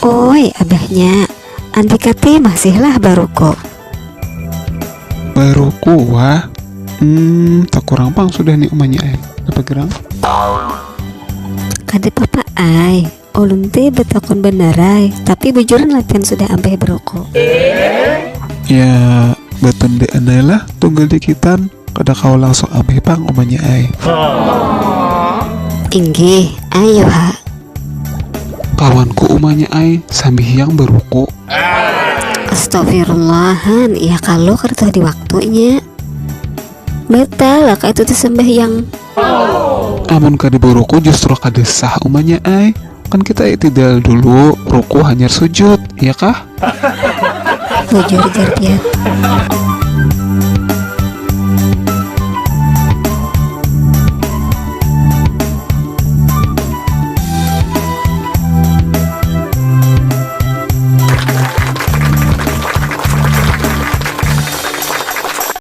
Oi abahnya, antika teh masihlah baruko. Baru kuah. Tak kurang pang sudah nih umanya apa gerang? Kade papa ai, ulun teh betakon benerai, tapi bujuran latihan sudah ampe baruko. Ya betul deh andai lah tunggal dikitan kada kau langsung ambil pang umanya Inggih, ayo ha. kawanku umanya sambil yang beruku. Astagfirullahan, ya kalau kerja di waktunya. Betal lah kayak itu sembahyang. Amun kada beruku justru kada sah umanya kan kita itidal dulu ruku hanya sujud, ya kah? Bujur jar dia.